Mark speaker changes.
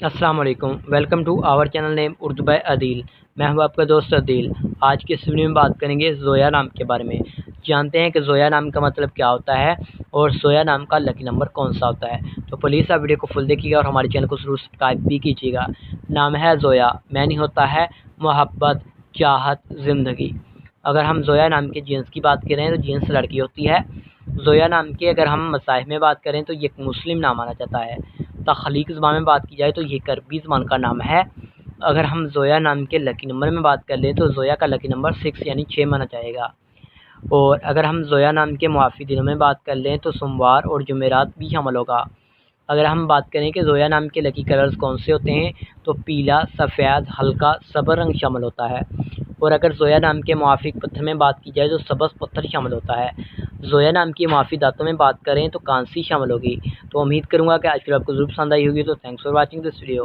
Speaker 1: अस्सलाम वालेकुम। Welcome to our channel name Urdu by Adeel. मैं हूं आपका दोस्त अदील। आज की इस वीडियो में बात करेंगे ज़ोया नाम के बारे में। जानते हैं कि ज़ोया नाम का मतलब क्या होता है और ज़ोया नाम का लकी नंबर कौन सा होता है। तो प्लीज़ आप वीडियो को फुल देखिएगा और हमारे चैनल को ज़रूर सब्सक्राइब भी कीजिएगा। नाम है ज़ोया, मैनी होता है मोहब्बत, चाहत, ज़िंदगी। अगर हम ज़ोया नाम के जीन्स की बात करें तो जीन्स लड़की होती है। ज़ोया नाम के अगर हम मसाहिब में बात करें तो ये एक मुस्लिम नाम माना जाता है। तख्लीक ज़बान में बात की जाए तो ये करबी ज़बान का नाम है। अगर हम ज़ोया नाम के लकी नंबर में बात कर लें तो ज़ोया का लकी नंबर 6 यानी 6 माना जाएगा। और अगर हम ज़ोया नाम के मुआफ़ी दिनों में बात कर लें तो सोमवार और जुमेरात भी शामिल होगा। अगर हम बात करें कि ज़ोया नाम के लकी कलर्स कौन से होते हैं तो पीला, सफ़ेद, हल्का सब्ज़ रंग शामिल होता है। और अगर ज़ोया नाम के मुआफ़िक पत्थर में बात की जाए तो सब्ज़ पत्थर शामिल होता है। ज़ोया नाम की मुआफ़ी दाँतों में बात करें तो कांसी शामिल होगी। तो उम्मीद करूँगा कि आज की वीडियो आपको ज़रूर पसंद आई होगी। तो thanks for watching this video.